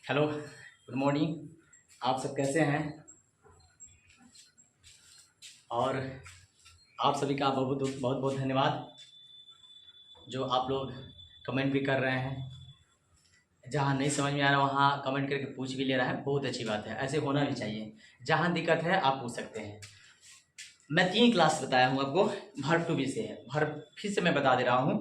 Hello, good morning. आप सब कैसे हैं? और आप सभी का बहुत बहुत बहुत धन्यवाद जो आप लोग कमेंट भी कर रहे हैं। जहाँ नहीं समझ में आ रहा वहाँ कमेंट करके पूछ भी ले रहा है, बहुत अच्छी बात है, ऐसे होना भी चाहिए। जहाँ दिक्कत है आप पूछ सकते हैं। मैं 3 क्लास बताया हूँ आपको, वर्ब टू बी से है। वर्ब फिर से मैं बता दे रहा हूँ,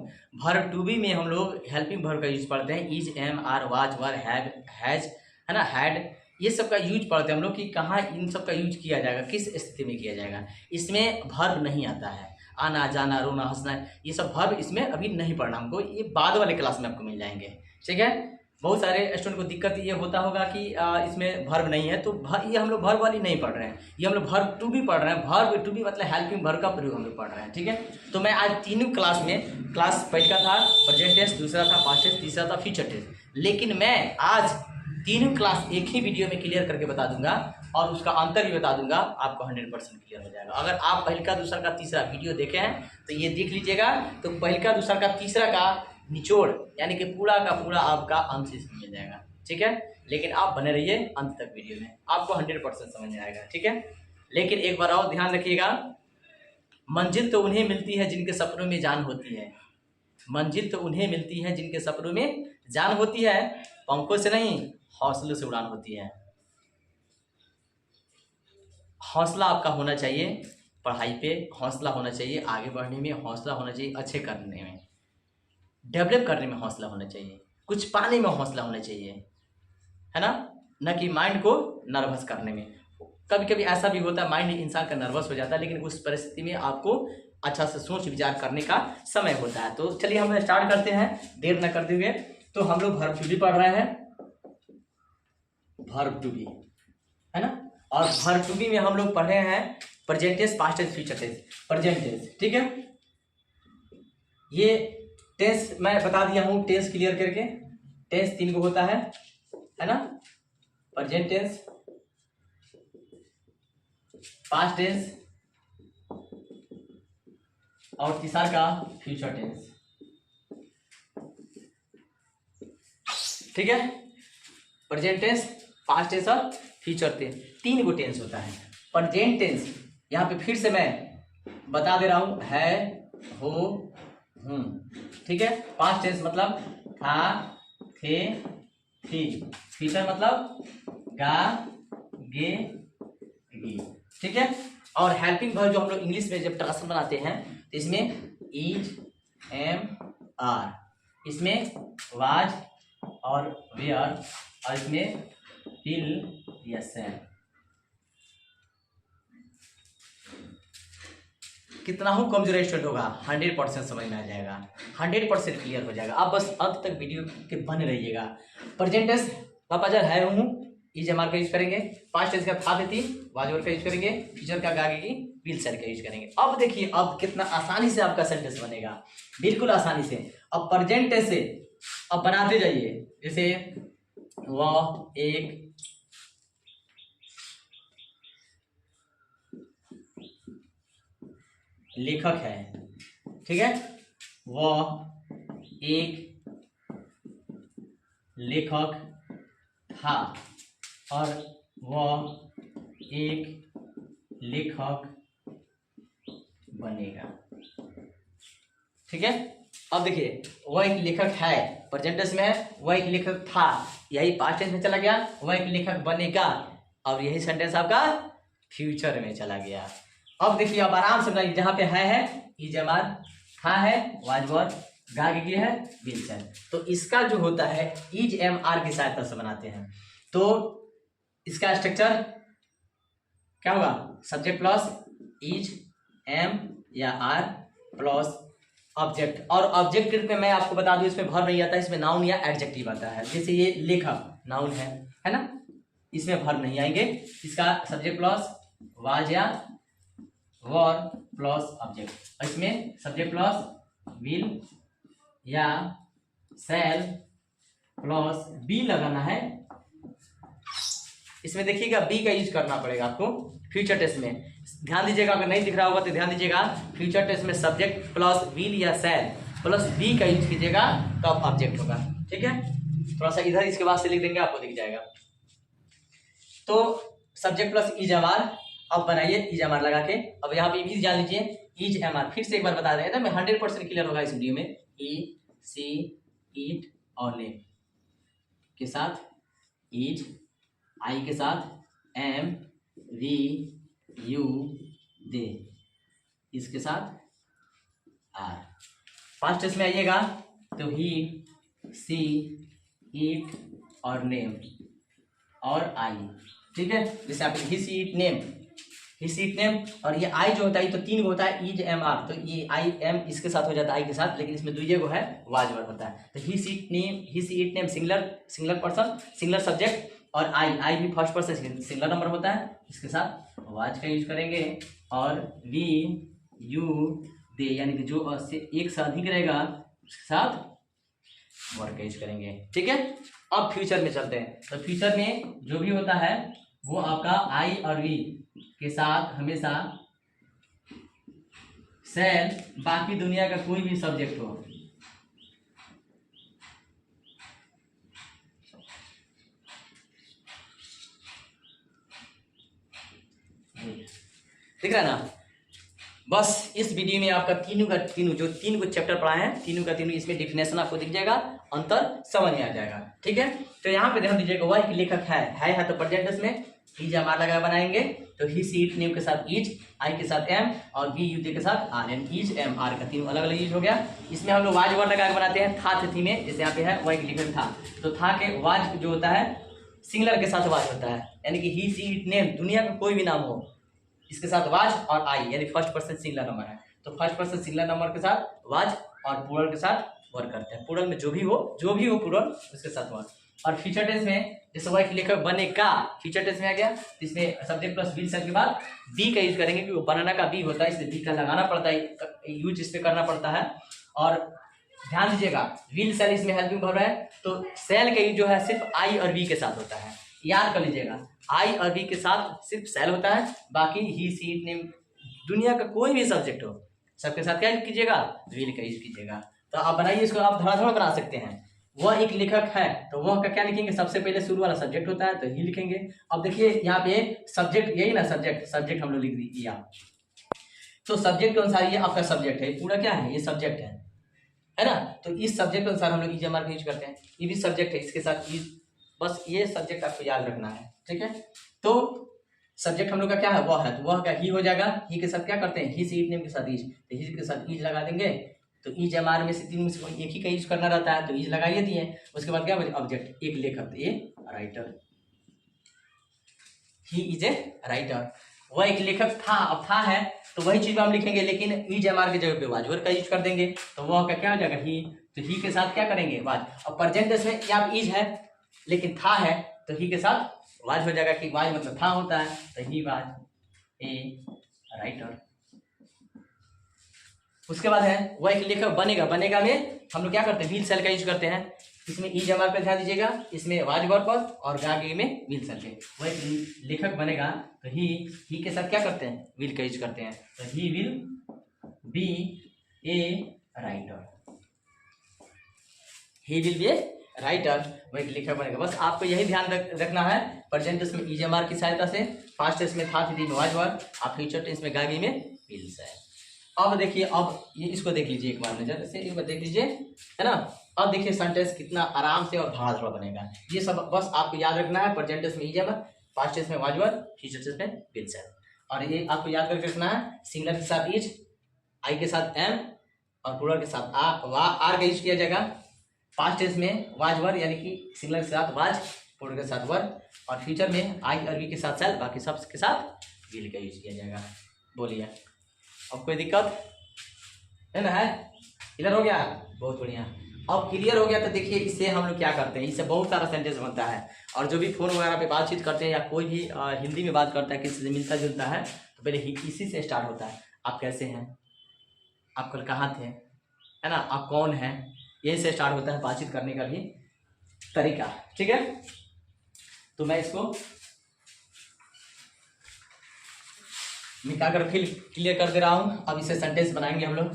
वर्ब टू बी में हम लोग हेल्पिंग वर्ब का यूज पढ़ते हैं। Is, am, are, was, were, have, has, है ना, हैड, ये सब का यूज पढ़ते हैं हम लोग कि कहाँ इन सब का यूज किया जाएगा, किस स्थिति में किया जाएगा। इसमें वर्ब नहीं आता है, आना जाना रोना हंसना, ये सब वर्ब इसमें अभी नहीं पढ़ना हमको, ये बाद वाले क्लास में आपको मिल जाएंगे। ठीक है। बहुत सारे स्टूडेंट को दिक्कत ये होता होगा कि इसमें वर्ब नहीं है, तो ये हम लोग वर्ब वाली नहीं पढ़ रहे हैं, ये हम लोग वर्ब टू बी पढ़ रहे हैं। वर्ब टू बी मतलब हेल्पिंग वर्ब का प्रयोग हम लोग पढ़ रहे हैं। ठीक है। तो मैं आज तीनों क्लास में, क्लास पहले का था प्रेजेंट टेंस, दूसरा था पास्ट टेंस, तीसरा था फ्यूचर टेंस, लेकिन मैं आज तीनों क्लास एक ही वीडियो में क्लियर करके बता दूंगा और उसका अंतर भी बता दूंगा, आपको 100% क्लियर हो जाएगा। अगर आप पहले का दूसरा का तीसरा वीडियो देखे हैं तो ये देख लीजिएगा, तो पहले का दूसरा का तीसरा का निचोड़ यानी कि पूरा का पूरा आपका अंश इसमें मिल जाएगा। ठीक है। लेकिन आप बने रहिए अंत तक वीडियो में, आपको 100% समझ में आएगा। ठीक है। लेकिन एक बार और ध्यान रखिएगा, मंजिल तो उन्हें मिलती है जिनके सपनों में जान होती है। मंजिल तो उन्हें मिलती है जिनके सपनों में जान होती है, पंखों से नहीं हौसलों से उड़ान होती है। हौसला आपका होना चाहिए, पढ़ाई पे हौसला होना चाहिए, आगे बढ़ने में हौसला होना चाहिए, अच्छे करने में, डेवलप करने में हौसला होना चाहिए, कुछ पाने में हौसला होना चाहिए, है ना, न कि माइंड को नर्वस करने में। कभी कभी ऐसा भी होता है माइंड इंसान का नर्वस हो जाता है, लेकिन उस परिस्थिति में आपको अच्छा से सोच विचार करने का समय होता है। तो चलिए हम स्टार्ट करते हैं, देर न करते हुए। तो हम लोग वर्ब टू बी पढ़ रहे हैं, वर्ब टू बी, है ना। और वर्ब टू बी में हम लोग पढ़ रहे हैं present tense, past tense, future tense, present tense. ठीक है। ये टेंस मैं बता दिया हूं, टेंस क्लियर करके। टेंस 3 को होता है ना, प्रेजेंट टेंस, पास्ट टेंस और तीसरा का फ्यूचर टेंस। ठीक है। प्रेजेंट टेंस, पास्ट टेंस और फ्यूचर टेंस, 3 को टेंस होता है। प्रेजेंट टेंस यहाँ पे फिर से मैं बता दे रहा हूं, है, हो, हूं। ठीक है। पास्ट टेंस मतलब था, थे, थी। फ्यूचर मतलब गा, गे, गी। ठीक है। और हेल्पिंग वर्ब जो हम लोग इंग्लिश में जब ट्रांसलेशन बनाते हैं तो इसमें इज, एम, आर, इसमें वाज और वेयर, और इसमें विल या शैल। कितना हूँ कमजोर स्टूडेंट होगा 100% समझ में आ जाएगा, 100% क्लियर हो जाएगा। आप बस अंत तक वीडियो के बने रहिएगा। प्रेजेंट टेंस पापा जब है हूँ, इज एम आर का यूज करेंगे। पास्ट टेंस का था थी, वाज वर का यूज करेंगे। फ्यूचर का गागे विल शैल का यूज करेंगे। अब देखिए अब कितना आसानी से आपका सेंटेंस बनेगा, बिल्कुल आसानी से। अब प्रेजेंट टेंस से अब बनाते जाइए, जैसे वह एक लेखक है। ठीक है। वह एक लेखक था और वह एक लेखक बनेगा। ठीक है। अब देखिए वह एक लेखक है, प्रेजेंट टेंस में है, वह एक लेखक था, यही पास्ट टेंस में चला गया, वह एक लेखक बनेगा, और यही सेंटेंस आपका फ्यूचर में चला गया। अब देखिए अब आराम से बनाइए, जहां पे है इज एम आर, था है, वाज वर, गा गे है, विल शैल। तो इसका जो होता है इज एम आर की सहायता से बनाते हैं। तो इसका स्ट्रक्चर क्या होगा, सब्जेक्ट प्लस इज, एम या आर प्लस ऑब्जेक्ट। और ऑब्जेक्ट में मैं आपको बता दूं इसमें वर्ब नहीं आता, इसमें नाउन या एडजेक्टिव आता है। जैसे ये लेखक नाउन है ना, इसमें वर्ब नहीं आएंगे। इसका सब्जेक्ट प्लस वाज या वर प्लस ऑब्जेक्ट, इसमें सब्जेक्ट प्लस विल या शैल प्लस बी लगाना है। इसमें देखिएगा बी का यूज करना पड़ेगा आपको फ्यूचर टेंस में। ध्यान दीजिएगा, अगर नहीं दिख रहा होगा तो ध्यान दीजिएगा, फ्यूचर टेंस में सब्जेक्ट प्लस विल या शैल प्लस बी का यूज कीजिएगा तब ऑब्जेक्ट होगा। ठीक है। थोड़ा सा इधर इसके बाद से लिख देंगे, आपको दिख जाएगा। तो subject plus is am are, अब बनाइए इज एम आर लगा के। अब यहाँ पे भी जान लीजिए इज एम आर, फिर से एक बार बता दें मैं 100% क्लियर होगा इस वीडियो में। ई सी ईट और नेम के साथ इज, आई के साथ एम वी यू दे, इसके साथ आर। पास्ट टेंस में आइएगा तो ही सी ईट और नेम और आई, ठीक है। जैसे आप ही she it name, he she it name, और ये आई जो होता है तो 3 गो होता है इज एम आर, तो ये आई एम इसके साथ हो जाता है आई के साथ, लेकिन इसमें 2 गो है वाज वर्ड होता है। तो he she it name, he she it name singular person singular subject, और आई भी फर्स्ट पर्सन सिंगुलर नंबर होता है, इसके साथ वाज का यूज करेंगे। और वी यू दे यानी कि जो से एक से अधिक रहेगा उसके साथ वर्ड का यूज करेंगे, ठीक है। अब फ्यूचर में चलते हैं। तो फ्यूचर में जो भी होता है वो आपका आई और वी के साथ हमेशा सेल, बाकी दुनिया का कोई भी सब्जेक्ट हो, दिख रहा है ना। बस इस वीडियो में आपका तीनों का तीनों जो 3 को चैप्टर पढ़ा है तीनों का तीनों इसमें डिफिनेशन आपको दिख जाएगा, अंतर समझ में आ जाएगा, ठीक है। तो यहाँ पे ध्यान दीजिएगा, वह एक लेखक है तो प्रेजेंट टेंस में इज एम आर लगा बनाएंगे। तो ही सी इट नेम के साथ इज, आई के साथ एम और वी यू दे के साथ आर, यानी इज एम आर का तीनों अलग अलग यूज हो गया। इसमें हम लोग वाज वर्ड लगा के बनाते हैं था तिथि में, जैसे यहाँ पे है वह एक लेखक था, तो था के वाज जो होता है सिंगुलर के साथ वाज होता है, यानी कि ही सी इट नेम दुनिया का कोई भी नाम हो इसके साथ वाज और आई, यानी फर्स्ट पर्सन सिंगुलर नंबर है तो फर्स्ट पर्सन सिंगुलर नंबर के साथ वाज और प्लूरल के साथ वर्क करते हैं। प्लूरल में जो भी हो प्लूरल उसके साथ वर्क। और फ्यूचर टेंस में जैसे वह एक लेखक बनेगा, फ्यूचर टेंस में आ गया, इसमें सब्जेक्ट प्लस विल सेल के बाद बी का यूज करेंगे, क्योंकि बनाना का बी होता है इसलिए बी का लगाना पड़ता है, यूज इस पे करना पड़ता है। और ध्यान दीजिएगा विल सेल इसमें हेल्पिंग वर्ब है, तो सेल का यूज जो है सिर्फ आई और बी के साथ होता है, याद कर लीजिएगा आई और बी के साथ सिर्फ सेल होता है, बाकी ही सी इट नेम दुनिया का कोई भी सब्जेक्ट हो सबके साथ क्या यूज कीजिएगा, विल का यूज कीजिएगा। तो आप बनाइए इसको, आप धड़ाधड़ बना सकते हैं। वह एक लेखक है तो वह का क्या लिखेंगे, सबसे पहले शुरू वाला सब्जेक्ट होता है तो ही लिखेंगे। अब देखिए यहाँ पे सब्जेक्ट यही ना, सब्जेक्ट हम लोग लिख दिया, तो सब्जेक्ट के अनुसार ये आपका सब्जेक्ट है, पूरा क्या है ये सब्जेक्ट है ना। तो इस सब्जेक्ट के अनुसार हम लोग इज एम आर का यूज करते हैं, ये भी सब्जेक्ट है इसके साथ इज, बस ये सब्जेक्ट आपको याद रखना है, ठीक है। तो सब्जेक्ट हम लोग का क्या है वह है, तो वह का ही हो जाएगा, ही के साथ क्या करते हैं ही सी इट नेम के साथ इज, तो ही के साथ इज लगा देंगे। तो इज एम आर में से 3 में से कोई एक ही का यूज करना रहता है तो इज लगाइए दिए। उसके बाद क्या बचे ऑब्जेक्ट, एक लेखक, ये writer, he is a writer, वह एक लेखक था, अब था है तो वही चीज हम लिखेंगे, लेकिन इज एम आर की जगह पे वाज वर्ड का यूज कर देंगे, तो वह का क्या हो जाएगा ही, तो ही के साथ क्या करेंगे वाज। और प्रेजेंट टेंस में यहाँ इज है लेकिन था है तो ही के साथ वाज हो जाएगा, कि वाज मतलब था होता है, तो ही वाज ए राइटर। उसके बाद है वह एक लेखक बनेगा में हम लोग क्या करते हैं विल सेल का यूज करते हैं, इसमें इज एम आर पे ध्यान दीजिएगा, इसमें वाज वर्ब पर और गागे में विल सेल पे। वह एक लेखक बनेगा तो ही के साथ क्या करते हैं विल का यूज करते हैं, तो he will be a writer, he will be a writer, वह एक लेखक बनेगा। बस आपको यही ध्यान रखना है, प्रेजेंट टेंस में इज एम आर की सहायता से, पास्ट टेंस में था थी में वाज वर्ब, और फ्यूचर टेंस में गागे में विल सेल। अब देखिए, अब ये इसको देख लीजिए एक बार नजर से, एक बार देख लीजिए, है ना। अब देखिए सेंटेंस कितना आराम से और धड़ाधड़ बनेगा, ये सब बस आपको याद रखना है। प्रेजेंट टेंस में is am are, past tense में वाज वर्ब, फ्यूचर टेंस में विल सेल। और ये आपको याद करके रखना है, सिंगुलर के साथ इज, आई के साथ एम और प्लूरल के साथ आर का यूज किया जाएगा। पास्ट टेंस में वाज वर्ब यानी कि सिंगुलर के साथ वाज, प्लूरल के साथ वर्ब, और फ्यूचर में आई और वी के साथ सेल, बाकी सब के साथ विल का यूज किया जाएगा। बोलिए अब कोई दिक्कत है ना, है क्लियर हो गया, बहुत बढ़िया। अब क्लियर हो गया तो देखिए इससे हम लोग क्या करते हैं, इससे बहुत सारा सेंटेंस बनता है। और जो भी फोन वगैरह पे बातचीत करते हैं या कोई भी हिंदी में बात करता है किसी से मिलता जुलता है तो पहले इसी से स्टार्ट होता है, आप कैसे हैं, आप कल कहाँ थे, है ना, आप कौन हैं, यही से स्टार्ट होता है बातचीत करने का भी तरीका, ठीक है। तो मैं इसको मिटा कर फिर क्लियर कर दे रहा हूं। अब इसे सेंटेंस बनाएंगे हम लोग।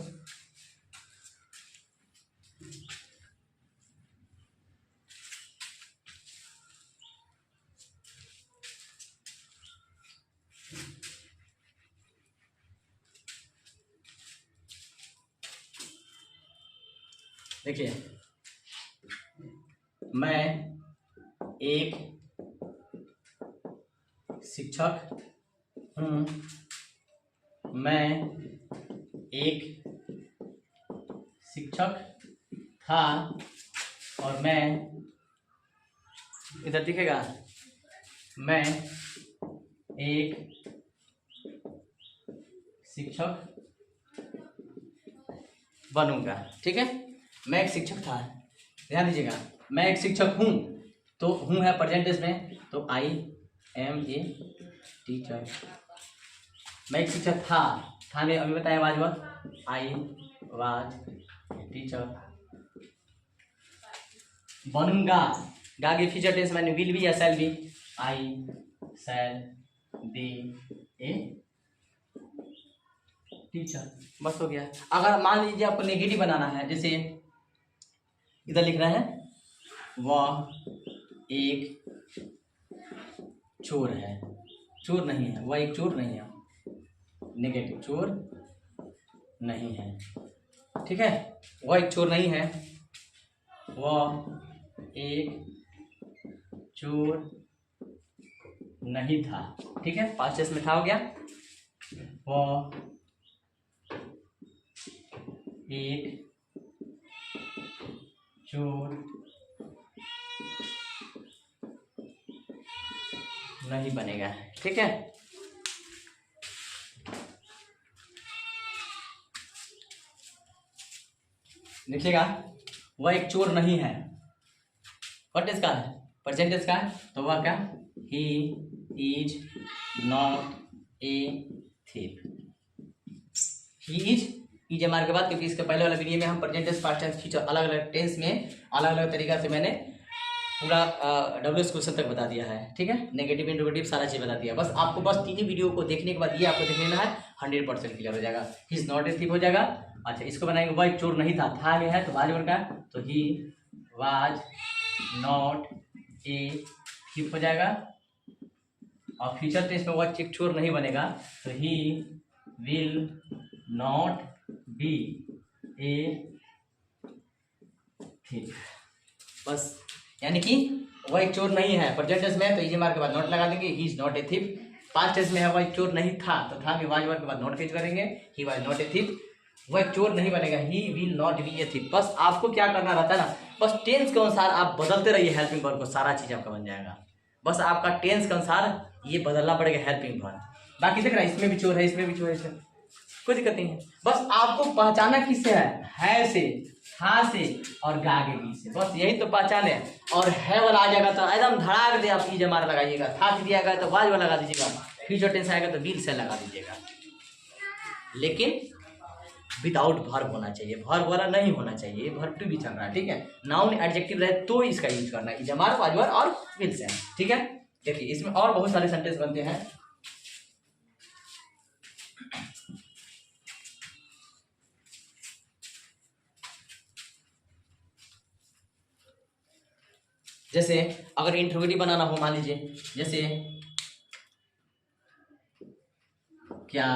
देखिए, मैं एक शिक्षक हूँ, मैं एक शिक्षक था और मैं, इधर दिखेगा, मैं एक शिक्षक बनूंगा। ठीक है, मैं एक शिक्षक था, ध्यान दीजिएगा, मैं एक शिक्षक हूँ, तो हूँ है प्रेजेंट में, तो आई एम ए टीचर। मैं एक शिक्षक था में अभी बताया वाज वक्त, आई वाज टीचर। बनूंगा, गा के फ्यूचर टेंस मैंने विल बी या shall be, I shall be a teacher. बस हो गया। अगर मान लीजिए आपको नेगेटिव बनाना है, जैसे इधर लिख रहा है वह एक चोर है, चोर नहीं है, वह एक चोर नहीं है, नेगेटिव, चोर नहीं है। ठीक है, वह एक चोर नहीं है, वह एक चोर नहीं था। ठीक है, पास्ट टेंस में था, हो गया। वह एक चोर नहीं बनेगा। ठीक है, देखिएगा, वह एक चोर नहीं है, टेंस का है, प्रेजेंट टेंस का है, तो वह क्या, ही is not a thief. He is मार के बाद, क्योंकि इसके पहले वाला वीडियो में हम present tense, past tense, future अलग अलग टेंस में अलग अलग तरीका से मैंने पूरा WS क्वेश्चन तक बता दिया है। ठीक है, नेगेटिव इंट्रोगेटिव सारा चीज बता दिया। बस आपको बस 3 ही वीडियो को देखने के बाद ये आपको देख लेना है, 100% क्लियर हो जाएगा। ही इज नॉट ए थीफ हो जाएगा। अच्छा, इसको बनाएंगे, वह एक चोर नहीं था में है तो वाज वर्ड का, तो he was not a thief हो जाएगा। और फ्यूचर टेंस में वह एक चोर नहीं बनेगा, तो he will not be a thief. बस, यानी कि वह एक चोर नहीं है, प्रेजेंट टेंस में है तो इजी मार्क के बाद नॉट लगा देंगे, he is not a thief. Past tense में है वह एक चोर नहीं था, तो था में वाज वर्ड के बाद नॉट यूज करेंगे, he was not a thief. वह एक चोर नहीं बनेगा, he will not be a thief. बस आपको क्या करना रहता है ना, बस टेंस के अनुसार आप बदलते रहिए हेल्पिंग वर्ब को, सारा चीज आपका बन जाएगा। बस आपका टेंस के अनुसार ये बदलना पड़ेगा हेल्पिंग वर्ब। बाकी देख रहा है, इसमें भी चोर है, इसमें भी चोर है, इसमें कोई दिक्कत नहीं है। बस आपको पहचाना किससे है से, था से और गा के बीच से, बस यही तो पहचान है। और है वाला आ जाएगा तो एकदम धड़ाक दे आप ई जमा लगाइएगा, था से दिया गया तो वाज वाला लगा दीजिएगा, फ्यूचर टेंस आएगा तो विल से लगा दीजिएगा। लेकिन विदाउट वर्ब होना चाहिए, वर्ब वाला नहीं होना चाहिए, वर्ब टू भी चल रहा है। ठीक है, नाउन एडजेक्टिव रहे तो इसका यूज करना है, जमार, वाजवर और विल से। ठीक है, देखिए इसमें और बहुत सारे सेंटेंस बनते हैं। जैसे अगर इंट्रोगेटिव बनाना हो, मान लीजिए, जैसे क्या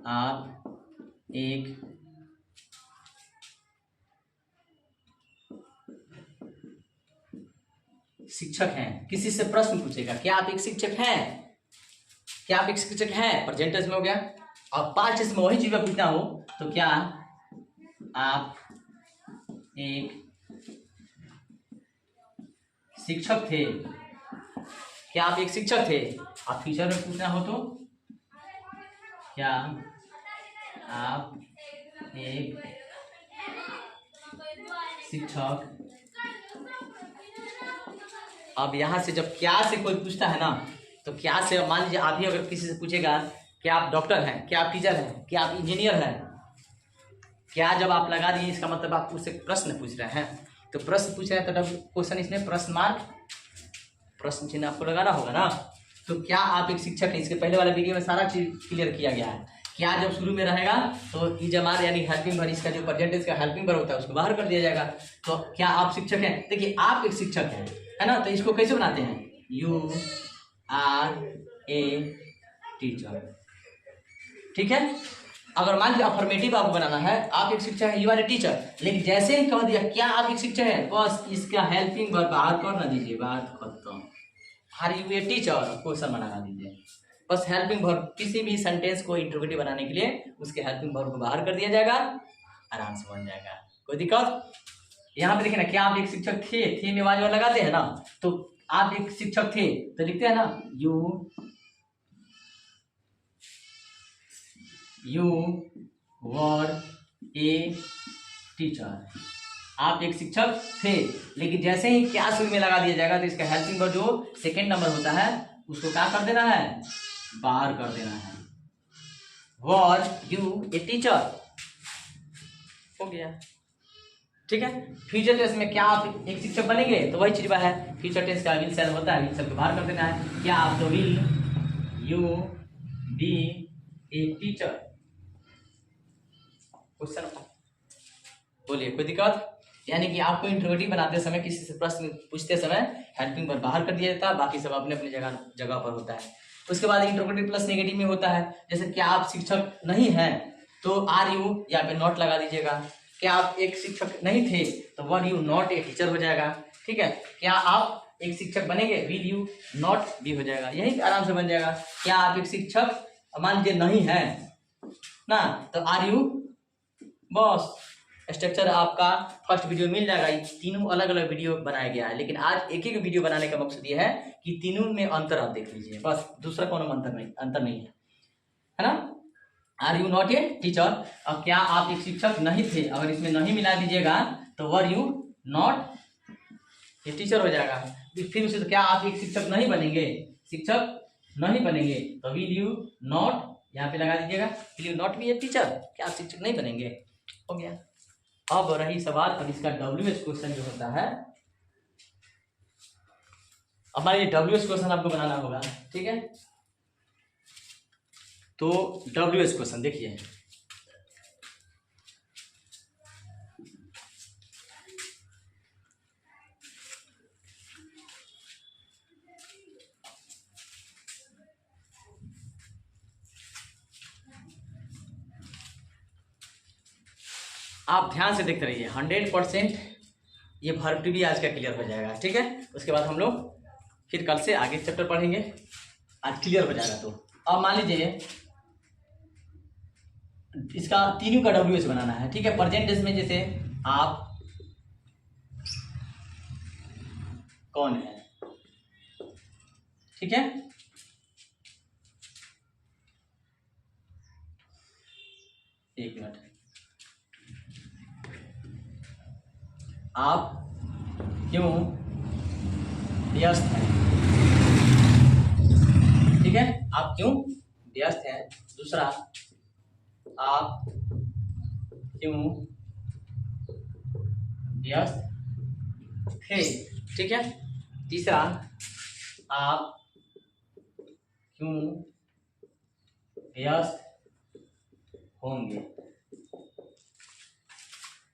आप एक शिक्षक हैं, किसी से प्रश्न पूछेगा, क्या आप एक शिक्षक हैं, क्या आप एक शिक्षक हैं, प्रेजेंट टेंस में हो गया। और पास्ट टेंस में वही चीज का पूछना हो तो क्या आप एक शिक्षक थे, क्या आप एक शिक्षक थे। और फ्यूचर में पूछना हो तो क्या आप एक शिक्षक। अब यहाँ से जब क्या से कोई पूछता है ना, तो क्या से मान लीजिए आप ही अगर किसी से पूछेगा क्या आप डॉक्टर हैं, क्या आप टीचर हैं, क्या आप इंजीनियर हैं, क्या जब आप लगा दिए इसका मतलब आप उससे प्रश्न पूछ रहे हैं। तो प्रश्न पूछ रहे हैं तो क्वेश्चन इसमें प्रश्न मार्क, प्रश्न चिन्ह आपको लगाना होगा ना। तो क्या आप एक शिक्षक हैं, इसके पहले वाले वीडियो में सारा चीज क्लियर किया गया है। क्या जब शुरू में रहेगा तो ई जमार यानी हेल्पिंग वर्ब, इसका जो प्रेजेंट का हेल्पिंग वर्ब होता है उसको बाहर कर दिया जाएगा। तो क्या आप शिक्षक हैं, देखिए आप एक शिक्षक हैं, है ना, तो इसको कैसे बनाते हैं, यू आर ए टीचर। ठीक है, अगर मान लीजिए अफर्मेटिव आपको बनाना है, आप एक शिक्षक है, यू आर ए टीचर, लेकिन जैसे ही कह दिया क्या आप एक शिक्षक है, बस इसका हेल्पिंग वर्ब बाहर कर ना दीजिए, बात खत्म। Are you a teacher question बना दीजिए, बस हेल्पिंग वर्ब, किसी भी सेंटेंस को इंट्रोगेटिव बनाने के लिए उसके हेल्पिंग वर्ब को बाहर कर दिया जाएगा, आराम से बन जाएगा, कोई दिक्कत। यहाँ पे देखिए ना, क्या आप एक शिक्षक थे में वाज लगाते हैं ना, तो आप एक शिक्षक थे तो लिखते हैं ना यू वर ए टीचर। आप एक शिक्षक थे, लेकिन जैसे ही क्या शुरू में लगा दिया जाएगा तो इसका हेल्पिंग वर्ब जो सेकेंड नंबर होता है उसको क्या कर देना है, बाहर कर देना है। वर यू ए टीचर, हो गया, ठीक है। फ्यूचर टेंस में क्या आप एक शिक्षक बनेंगे, तो वही चीज है, फ्यूचर टेंस का विल सेल होता है, विल सेल को बाहर कर देना है। क्या आप, तो will you be a teacher, question बोलिए, कोई दिक्कत। यानी कि आपको इंट्रोगेटिव बनाते समय, किसी से प्रश्न पूछते समय हेल्पिंग वर्ब बाहर कर दिया जाता है, बाकी सब अपने अपने जगह पर होता है। उसके बाद इंट्रोगेटिव प्लस नेगेटिव में होता है, जैसे क्या आप शिक्षक नहीं हैं तो आर यू या पे नॉट लगा दीजिएगा। क्या आप एक शिक्षक नहीं थे तो were you not a teacher हो जाएगा, ठीक है। क्या आप एक शिक्षक बनेंगे, विल यू नॉट बी हो जाएगा, यही आराम से बन जाएगा। क्या आप एक शिक्षक मान लीजिए नहीं है ना, तो आर यू, बस स्ट्रक्चर आपका फर्स्ट वीडियो मिल जाएगा। ये तीनों अलग अलग वीडियो बनाया गया है, लेकिन आज एक एक वीडियो बनाने का मकसद ये है कि तीनों में अंतर आप देख लीजिए, बस, दूसरा कोनो अंतर नहीं है ना। Are you not a teacher, और क्या आप एक शिक्षक नहीं थे, अगर इसमें नहीं मिला दीजिएगा तो were you not a teacher हो जाएगा। फिर उसे, तो क्या आप एक शिक्षक नहीं बनेंगे, शिक्षक नहीं बनेंगे तो विल यू नॉट, यहाँ पे लगा दीजिएगा, will you not be a teacher, क्या आप शिक्षक नहीं बनेंगे, हो गया। अब रही सवाल, अब इसका WH क्वेश्चन जो होता है, हमारे WH क्वेश्चन आपको बनाना होगा, ठीक है। तो WH क्वेश्चन देखिए, आप ध्यान से देखते रहिए, 100% ये वर्ब टू बी आज का क्लियर हो जाएगा, ठीक है। उसके बाद हम लोग फिर कल से आगे चैप्टर पढ़ेंगे, आज क्लियर हो जाएगा। तो अब मान लीजिए इसका तीनों का WH बनाना है, ठीक है। प्रेजेंट टेंस में जैसे आप कौन है, ठीक है। एक मिनट, आप क्यों व्यस्त हैं, ठीक है, आप क्यों व्यस्त हैं। दूसरा, आप क्यों व्यस्त थे, ठीक है। तीसरा, आप क्यों व्यस्त होंगे,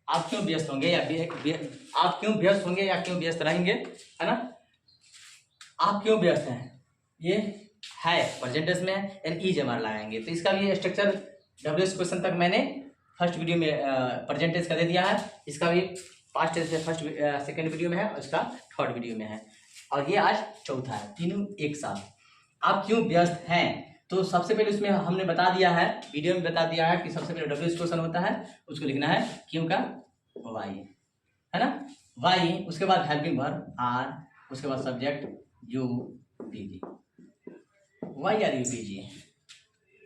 आप क्यों व्यस्त होंगे या आप क्यों व्यस्त होंगे या क्यों व्यस्त रहेंगे, है ना। आप क्यों व्यस्त हैं, ये है प्रेजेंट टेंस में है, यानी इज हमारा लगाएंगे। तो इसका भी स्ट्रक्चर WH क्वेश्चन तक मैंने फर्स्ट वीडियो में प्रेजेंट टेंस का दे दिया है, इसका भी पास्ट टेंस में फर्स्ट सेकंड वीडियो में है, और इसका थर्ड वीडियो में है, और ये आज चौथा है, तीनों एक साथ। आप क्यों व्यस्त हैं, तो सबसे पहले उसमें हमने बता दिया है, वीडियो में बता दिया है कि सबसे पहले WH क्वेश्चन होता है, उसको लिखना है क्यों का वाई, है ना, वाई। उसके बाद हेल्पिंग वर्ब आर, उसके बाद subject you busy, why are you busy,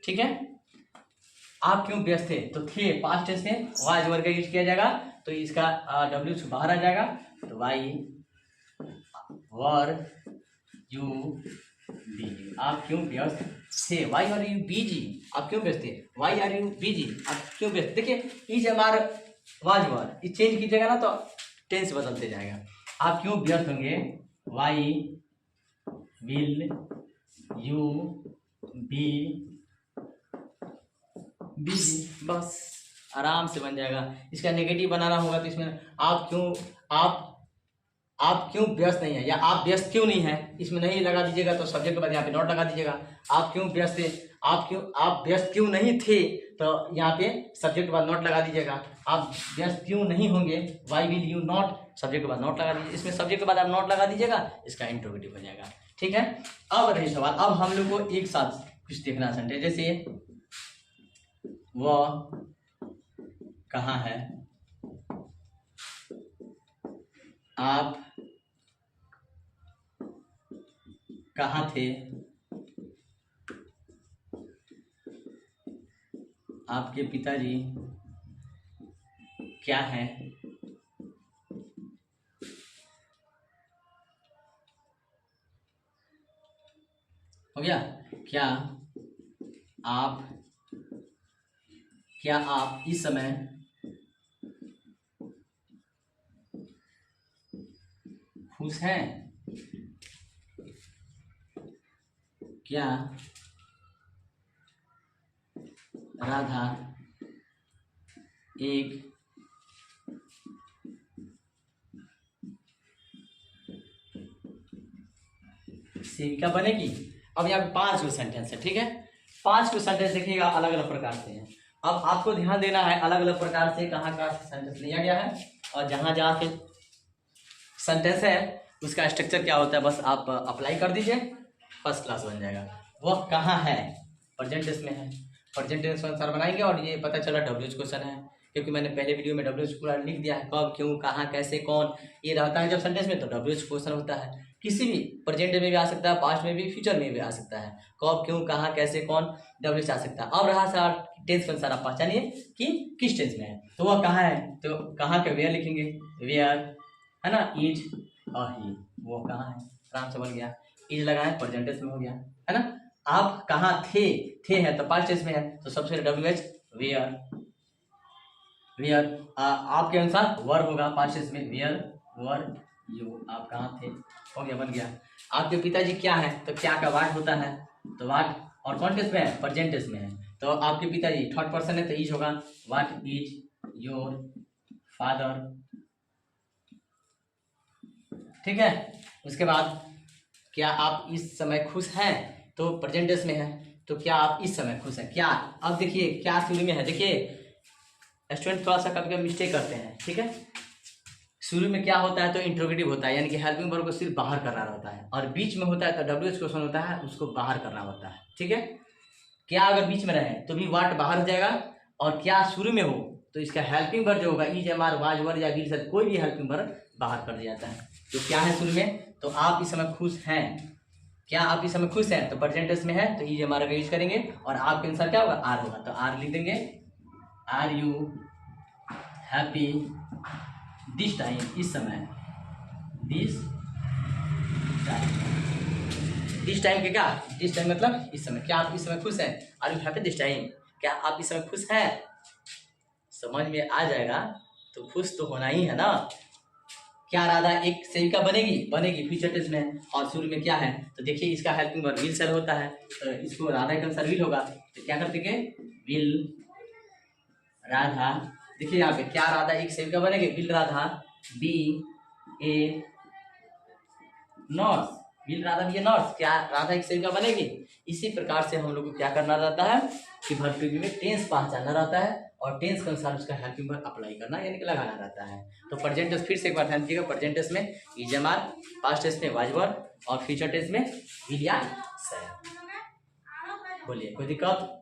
ठीक है। आप क्यों व्यस्त थे, तो थे पास्ट टेंस में वाज वर्ब का यूज किया जाएगा, तो इसका WH बाहर आ जाएगा, तो वाई वर यू बी, आप क्यों व्यस्त थे, वाई आर यू बिजी, आप क्यों व्यस्त थे, वाई आर यू बिजी, आप क्यों व्यस्त। देखिए इज हमारा वाज वर, इस चेंज कीजिएगा ना तो टेंस बदलते जाएगा। आप क्यों व्यस्त होंगे, why will you be busy, बस आराम से बन जाएगा। इसका नेगेटिव बनाना होगा तो इसमें आप क्यों व्यस्त नहीं है, या आप व्यस्त क्यों नहीं है, इसमें नहीं लगा दीजिएगा तो सब्जेक्ट के बाद यहाँ पे नॉट लगा दीजिएगा। आप क्यों व्यस्त थे, आप व्यस्त क्यों नहीं थे, तो यहाँ पे सब्जेक्ट के बाद नॉट लगा दीजिएगा। आप व्यस्त क्यों नहीं होंगे, why will you not, subject के बाद नॉट लगा दीजिए। इसमें सब्जेक्ट के बाद आप नॉट लगा दीजिएगा, इसका इंट्रोगेटिव हो जाएगा। ठीक है, अब रही सवाल, अब हम लोग को एक साथ कुछ देखना सेंटेंस, जैसे वह कहाँ है, आप कहाँ थे, आपके पिताजी क्या हैं, हो गया। क्या आप इस समय खुश हैं, क्या राधा एक सेविका बनेगी। अब यहाँ पे 5 गो सेंटेंस है, ठीक है, 5 गो सेंटेंस देखिएगा अलग अलग प्रकार से हैं। अब आपको ध्यान देना है अलग अलग प्रकार से कहाँ से सेंटेंस लिया गया है, और जहाँ जहाँ से सेंटेंस है उसका स्ट्रक्चर क्या होता है, बस आप अप्लाई कर दीजिए, फर्स्ट क्लास बन जाएगा। वह कहाँ है, प्रेजेंट टेंस में है, प्रेजेंट टेंस अनुसार बनाएंगे, और ये पता चला डब्ल्यूएच क्वेश्चन है, क्योंकि मैंने पहले वीडियो में डब्ल्यूएच पूरा लिख दिया है, कब, क्यों, कहाँ, कैसे, कौन, ये रहता है जब सेंटेंस में, तो डब्ल्यूएच क्वेश्चन होता है। किसी भी प्रेजेंट में भी आ सकता है, पास्ट में भी, फ्यूचर में भी आ सकता है, कब, क्यों, कहाँ, कैसे, कौन, डब्ल्यूएच आ सकता है। अब रहा सर टेंस के अनुसार आप पहचानिए कि किस टेंस में है। तो वह कहाँ है, तो कहाँ के वेयर लिखेंगे, वेयर है ना, इज और ही, वो कहाँ है, आराम से बन गया, इज लगाए प्रेजेंट टेंस में हो गया, है ना। आप कहाँ थे है तो पास्ट टेंस में है, तो सबसे डब्ल्यूएच वेयर, वेयर आपके अनुसार वर्ब होगा पास्ट टेंस में, वेयर वर यू, आप कहाँ थे, हो गया, बन गया। आपके पिताजी क्या है, तो क्या का वाट होता है, तो वाट, और कौन टेंस में है, प्रेजेंट टेंस में है, तो आपके पिताजी थर्ड पर्सन है तो इज होगा, वाट इज योर फादर, ठीक है। उसके बाद क्या आप इस समय खुश हैं, तो प्रेजेंट टेंस में है, तो क्या आप इस समय खुश हैं, क्या, अब देखिए क्या शुरू में है, देखिए स्टूडेंट थोड़ा सा कभी कभी मिस्टेक करते हैं, ठीक है। शुरू में क्या होता है, तो इंट्रोगेटिव होता है, यानी कि हेल्पिंग वर्ब को सिर्फ बाहर करना होता है, और बीच में होता है तो डब्ल्यूएच क्वेश्चन होता है, उसको बाहर करना होता है, ठीक है। क्या अगर बीच में रहे तो भी वाट बाहर हो जाएगा, और क्या शुरू में हो तो इसका हेल्पिंग वर्ब जो होगा, इज, एम, आर, वाज, वर या विल, कोई भी हेल्पिंग वर्ब बाहर कर दिया जाता है। तो क्या है शुरू में, तो आप इस समय खुश हैं, क्या आप इस समय खुश हैं, तो प्रेजेंट टेंस में है तो इज, एम, आर का यूज करेंगे, और आपके अनुसार क्या होगा, आर होगा, तो आर लिख देंगे, are you happy this time, इस समय, दिस टाइम, दिस टाइम के क्या, दिस टाइम मतलब इस समय, क्या आप इस समय खुश हैं, are you happy this time, क्या आप इस समय खुश हैं, समझ में आ जाएगा, तो खुश तो होना ही है ना। क्या राधा एक सेविका बनेगी फ्यूचर टेंस में, और शुरू में क्या है, तो देखिए इसका हेल्पिंग वर्ब विल सेल होता है, तो इसको राधा के अनुसार विल होगा, तो क्या कर देंगे, विल राधा, देखिए यहाँ पे क्या राधा एक सेविका बनेगी, will Radha be a nurse, will Radha be a nurse, क्या राधा एक सेविका बनेगी। इसी प्रकार से हम लोग को क्या करना रहता है कि भर्ती में टेंस पहचानना रहता है, और टेंस के अनुसार उसका हेल्पिंग वर्ब अप्लाई करना यानी कि लगाना रहता है। तो प्रेजेंट टेंस फिर से एक बार ध्यान दीजिएगा, प्रेजेंट टेंस में is, am, are, past tense में वाज, वर, और फ्यूचर टेंस में विल या शैल। बोलिए कोई दिक्कत,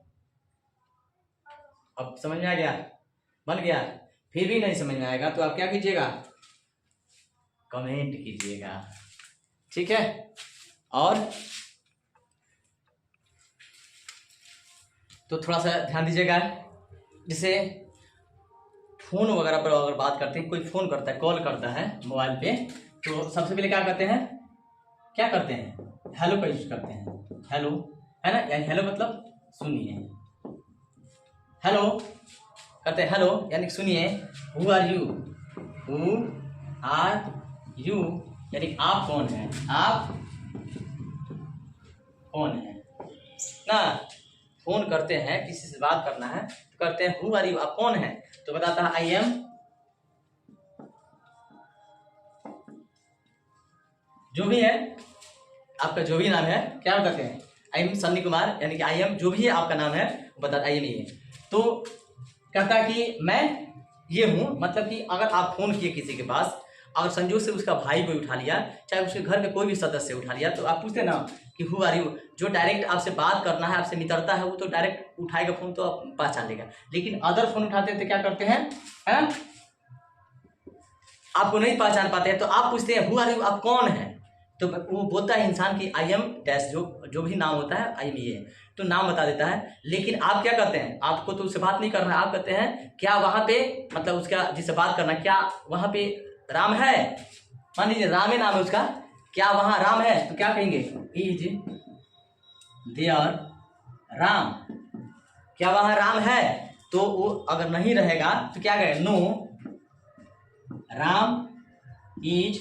अब समझ में आ गया, बन गया। फिर भी नहीं समझ में आएगा तो आप क्या कीजिएगा, कमेंट कीजिएगा, ठीक है। और तो थोड़ा सा ध्यान दीजिएगा, जैसे फोन वगैरह पर अगर बात करते हैं, कोई फोन करता है, कॉल करता है मोबाइल पे, तो सबसे पहले क्या करते हैं, हेलो का यूज करते हैं, हेलो है ना, यानी हेलो मतलब सुनिए, हेलो करते हैं, हेलो यानी सुनिए, who are you, who are you यानी आप कौन हैं, आप कौन हैं ना। फोन करते हैं, किसी से बात करना है तो करते हैं हु आर यू, आप कौन हैं, तो बताता है आई एम, जो भी है आपका, जो भी नाम है क्या बताते हैं, आई एम सन्नी कुमार, यानी कि आई एम जो भी है आपका नाम है बताता, आई एम ये तो कहता है कि मैं ये हूँ, मतलब कि अगर आप फ़ोन किए किसी के पास, अगर संजोग से उसका भाई कोई उठा लिया, चाहे उसके घर के कोई भी सदस्य उठा लिया, तो आप पूछते ना कि हु आर यू। जो डायरेक्ट आपसे बात करना है, आपसे मित्रता है, वो तो डायरेक्ट उठाएगा फ़ोन तो आप पहचान लेगा। लेकिन अदर फोन उठाते हैं तो क्या करते हैं, आपको नहीं पहचान पाते हैं, तो आप पूछते हैं हु आर यू, आप कौन है। तो वो बोलता है इंसान की आई एम डैश, जो भी नाम होता है आई एम ये, तो नाम बता देता है। लेकिन आप क्या करते हैं, आपको तो उससे बात नहीं करना है, आप कहते हैं क्या वहाँ पे, मतलब उसका जिससे बात करना, क्या वहाँ पे राम है, मान लीजिए रामे नाम है उसका, क्या वहाँ राम है, तो क्या कहेंगे इज देयर राम, क्या वहाँ राम है। तो वो अगर नहीं रहेगा तो क्या कहेगा, no Ram is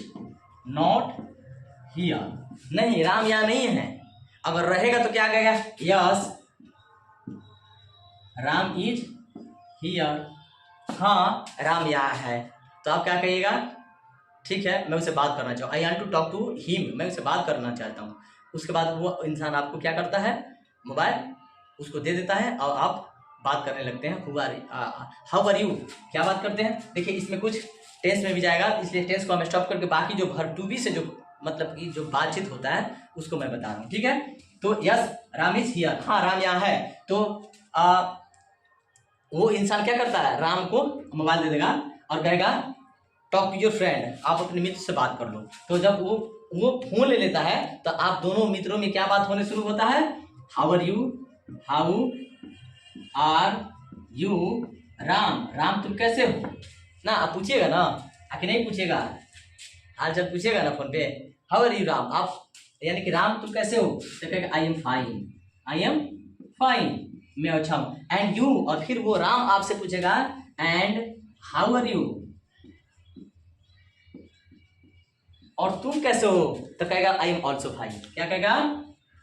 not here, नहीं राम यहाँ नहीं है। अगर रहेगा तो क्या कहेगा, यस राम इज हियर, हाँ राम यहाँ है। तो आप क्या कहिएगा, ठीक है मैं उससे बात करना चाहूँ, I want to talk to him, मैं उससे बात करना चाहता हूँ। उसके बाद वो इंसान आपको क्या करता है, मोबाइल उसको दे देता है और आप बात करने लगते हैं, हाउ आर यू, क्या बात करते हैं। देखिए इसमें कुछ टेंस में भी जाएगा, इसलिए टेंस को हम स्टॉप करके बाकी जो वर्ब टू बी से जो मतलब कि जो बातचीत होता है उसको मैं बता रहा हूँ, ठीक है। तो यस राम इज हियर, हाँ राम यहाँ है। तो वो इंसान क्या करता है, राम को मोबाइल दे देगा और कहेगा टॉक टू योर फ्रेंड, आप अपने मित्र से बात कर लो। तो जब वो फोन ले लेता है तो आप दोनों मित्रों में क्या बात होने शुरू होता है, how are you, how are you Ram, Ram तुम कैसे हो ना, आप पूछिएगा ना, आके नहीं पूछिएगा, आज जब पूछिएगा ना फोन पे हाउ आर यू राम, आप यानी कि राम तुम कैसे हो, तो कहेगा आई am fine, I am fine, मैं अच्छा हूँ। एंड यू, और फिर वो राम आपसे पूछेगा एंड हाउ आर यू, और तुम कैसे हो, तो कहेगा आई एम ऑल्सो फाइन, क्या कहेगा,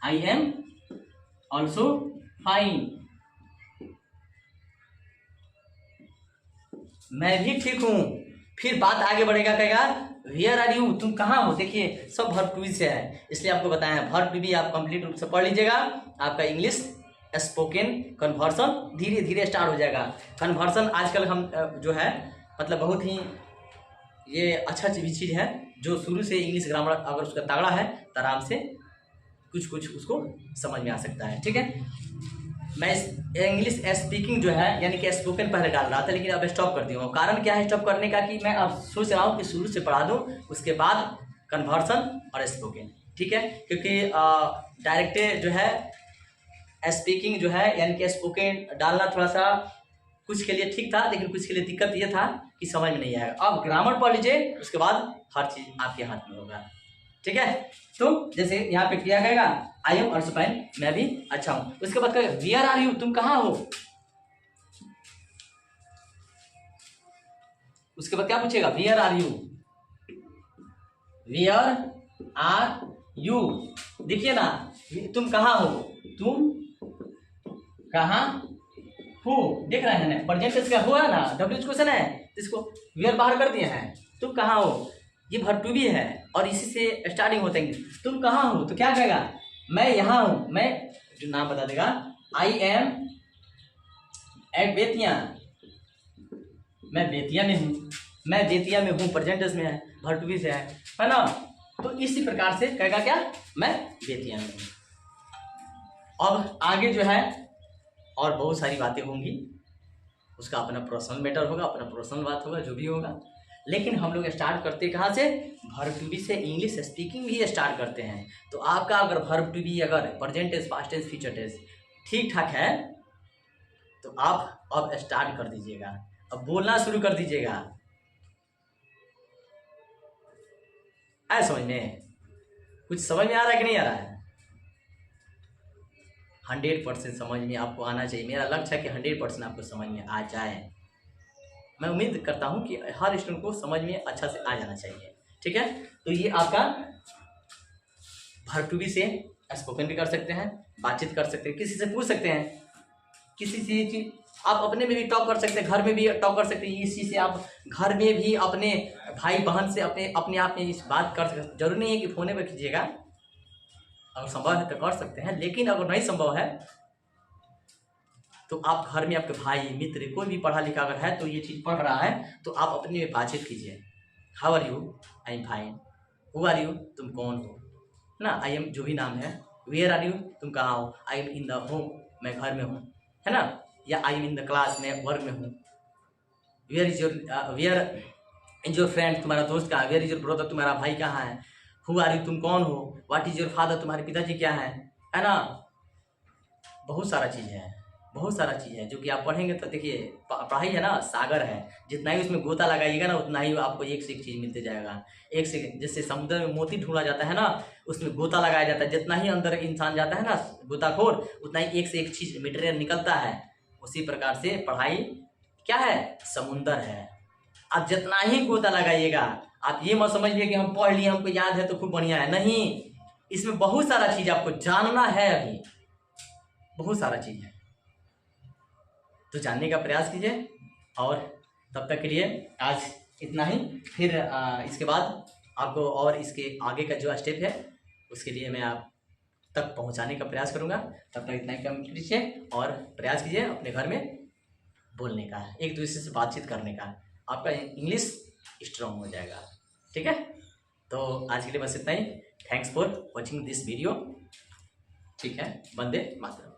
आई एम ऑल्सो फाइन, मैं भी ठीक हूं। फिर बात आगे बढ़ेगा, कहेगा वेयर आर यू, तुम कहाँ हो। देखिए सब वर्ब टू बी से है, इसलिए आपको बताया है वर्ब टू बी आप कंप्लीट रूप से पढ़ लीजिएगा, आपका इंग्लिश स्पोकन कन्वर्सन धीरे धीरे स्टार्ट हो जाएगा। कन्वर्सन आजकल हम जो है मतलब बहुत ही ये अच्छा चीज़ है, जो शुरू से इंग्लिश ग्रामर अगर उसका तगड़ा है तो आराम से कुछ कुछ उसको समझ में आ सकता है, ठीक है। मैं इंग्लिश स्पीकिंग जो है यानी कि स्पोकन पहले डाल रहा था, लेकिन अब स्टॉप कर दिया हूँ। कारण क्या है स्टॉप करने का, कि मैं अब सोच रहा हूँ कि शुरू से पढ़ा दूँ, उसके बाद कन्वर्सन और स्पोकन, ठीक है। क्योंकि डायरेक्ट जो है स्पीकिंग जो है यानी कि स्पोकन डालना थोड़ा सा कुछ के लिए ठीक था, लेकिन कुछ के लिए दिक्कत ये था कि समझ में नहीं आएगा। अब ग्रामर पढ़ लीजिए, उसके बाद हर चीज़ आपके हाथ में होगा, ठीक है। तो जैसे यहाँ पे क्या कहेगा, आई एम ऑल्सो फाइन, मैं भी अच्छा हूं। उसके बाद कहेगा वेयर आर यू, तुम कहाँ हो। उसके बाद क्या पूछेगा, where are you, where are you, देखिए ना तुम कहाँ हो, तुम कहाँ हो, देख रहे हैं ना प्रेजेंट टेंस का हुआ ना, डब्ल्यू क्वेश्चन है, इसको वेयर बाहर कर दिए हैं, तुम कहाँ हो, ये वर्ब टू बी है और इसी से स्टार्टिंग होता है। तुम कहाँ हो, तो क्या कहेगा, मैं यहाँ हूँ, मैं जो नाम बता देगा, आई एम एट बेतिया, मैं बेतिया में हूँ, मैं बेतिया में हूँ, प्रेजेंट टेंस में है, वर्ब टू बी से है ना। तो इसी प्रकार से कहेगा क्या, मैं बेतिया में हूँ। अब आगे जो है और बहुत सारी बातें होंगी, उसका अपना पर्सनल मैटर होगा, अपना पर्सनल बात होगा, जो भी होगा। लेकिन हम लोग स्टार्ट करते कहाँ से, वर्ब टू बी से इंग्लिश स्पीकिंग भी स्टार्ट करते हैं। तो आपका अगर वर्ब टू बी अगर present tense, past tense, future tense ठीक ठाक है तो आप अब स्टार्ट कर दीजिएगा, अब बोलना शुरू कर दीजिएगा। आया समझ में, कुछ समझ में आ रहा है कि नहीं आ रहा है। 100% समझ में आपको आना चाहिए, मेरा लक्ष्य है कि 100% आपको समझ में आ जाए। मैं उम्मीद करता हूं कि हर स्टूडेंट को समझ में अच्छा से आ जाना चाहिए, ठीक है। तो ये आपका वर्ब टू बी से स्पोकन भी कर सकते हैं, बातचीत कर सकते हैं, किसी से पूछ सकते हैं, किसी से आप अपने में भी टॉक कर सकते हैं, घर में भी टॉक कर सकते हैं। इस चीज़ से आप घर में भी अपने भाई बहन से अपने आप में इस बात कर सकते हैं। जरूरी नहीं है कि फोने पर कीजिएगा, अगर संभव है तो कर सकते हैं, लेकिन अगर नहीं संभव है तो आप घर में आपके भाई मित्र कोई भी पढ़ा लिखा अगर है तो ये चीज़ पढ़ रहा है तो आप अपने में बातचीत कीजिए। How are you, I am fine. Who are you, तुम कौन हो ना। आई एम जो भी नाम है। वेयर आर यू, तुम कहाँ हो। I am in the home, मैं घर में हूँ, है ना। या I am in the class, मैं वर्ग में हूँ। वेयर इज योर फ्रेंड, तुम्हारा दोस्त कहाँ है। वेयर इज योर ब्रदर, तुम्हारा भाई कहाँ है। हु आर यू, तुम कौन हो। व्हाट इज योर फादर, तुम्हारे पिताजी क्या है ना। बहुत सारा चीज़ है, बहुत सारा चीज़ है जो कि आप पढ़ेंगे तो देखिए पढ़ाई है ना सागर है, जितना ही उसमें गोता लगाइएगा ना उतना ही आपको एक से एक चीज़ मिलते जाएगा। एक से जैसे समुद्र में मोती ढूंढा जाता है ना, उसमें गोता लगाया जाता है, जितना ही अंदर इंसान जाता है ना गोताखोर, उतना ही एक से एक चीज़ मटेरियल निकलता है। उसी प्रकार से पढ़ाई क्या है, समुंदर है। आप जितना ही गोता लगाइएगा, आप ये मत समझिए कि हम पढ़ लिए हमको याद है तो खूब बढ़िया है, नहीं। इसमें बहुत सारा चीज़ आपको जानना है, अभी बहुत सारा चीज़ है, तो जानने का प्रयास कीजिए। और तब तक के लिए आज इतना ही। फिर इसके बाद आपको और इसके आगे का जो स्टेप है उसके लिए मैं आप तक पहुंचाने का प्रयास करूंगा। तब तक इतना ही कम कीजिए और प्रयास कीजिए अपने घर में बोलने का, एक दूसरे से बातचीत करने का, आपका इंग्लिश स्ट्रांग हो जाएगा। ठीक है, तो आज के लिए बस इतना ही। Thanks for watching this video. ठीक है, वंदे मातरम।